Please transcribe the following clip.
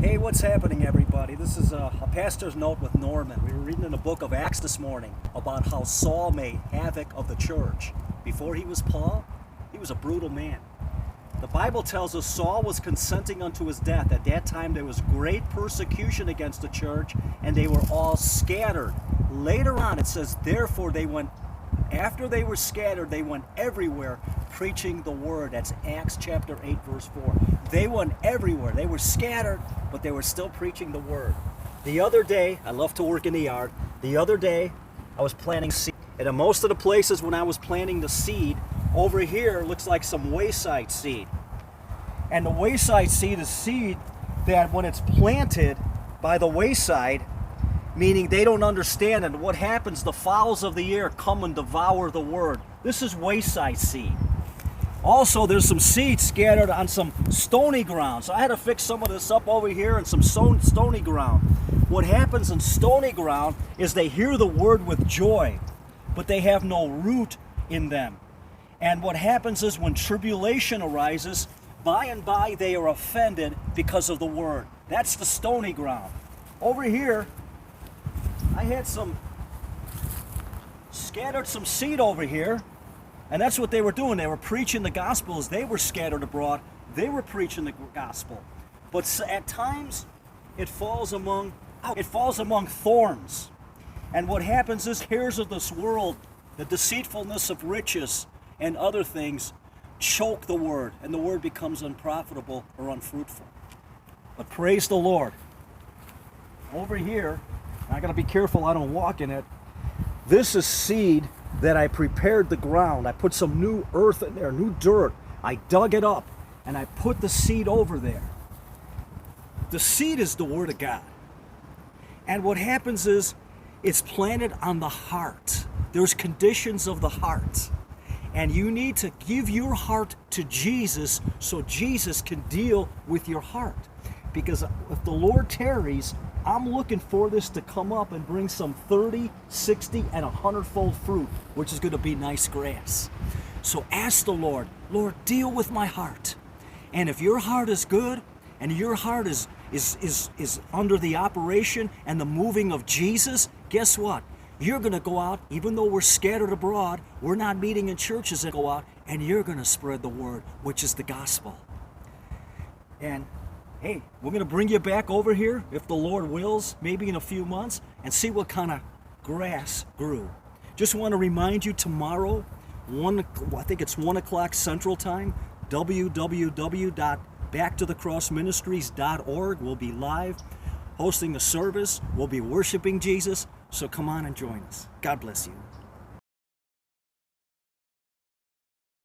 Hey, what's happening, everybody? This is a pastor's note with Norman. We were reading in the book of Acts this morning about how Saul made havoc of the church. Before he was Paul, he was a brutal man. The Bible tells us Saul was consenting unto his death. At that time, there was great persecution against the church, and they were all scattered. Later on, it says, therefore they went, after they were scattered, they went everywhere preaching the word. That's Acts chapter 8, verse 4. They went everywhere. They were scattered, but they were still preaching the word. The other day, I love to work in the yard. The other day, I was planting seed. And in most of the places when I was planting the seed, over here looks like some wayside seed. And the wayside seed is seed that when it's planted by the wayside, meaning they don't understand, and what happens, the fowls of the air come and devour the word. This is wayside seed. Also, there's some seeds scattered on some stony ground. So I had to fix some of this up over here in some stony ground. What happens in stony ground is they hear the word with joy, but they have no root in them. And what happens is when tribulation arises, by and by they are offended because of the word. That's the stony ground. Over here, I had scattered some seed over here. And that's what they were doing. They were preaching the gospel. As they were scattered abroad, they were preaching the gospel. But at times, it falls among thorns. And what happens is, cares of this world, the deceitfulness of riches, and other things choke the word, and the word becomes unprofitable or unfruitful. But praise the Lord. Over here, I got to be careful I don't walk in it. This is seed that I prepared the ground. I put some new earth in there, new dirt. I dug it up, and I put the seed over there. The seed is the Word of God. And what happens is, it's planted on the heart. There's conditions of the heart. And you need to give your heart to Jesus so Jesus can deal with your heart. Because if the Lord tarries, I'm looking for this to come up and bring some 30, 60, and 100-fold fruit, which is going to be nice grass. So ask the Lord, Lord, deal with my heart. And if your heart is good, and your heart is under the operation and the moving of Jesus, guess what? You're going to go out, even though we're scattered abroad, we're not meeting in churches that go out, and you're going to spread the word, which is the gospel. And hey, we're going to bring you back over here, if the Lord wills, maybe in a few months, and see what kind of grass grew. Just want to remind you, tomorrow, I think it's 1 o'clock Central Time, www.backtothecrossministries.org. We'll be live, hosting a service. We'll be worshiping Jesus. So come on and join us. God bless you.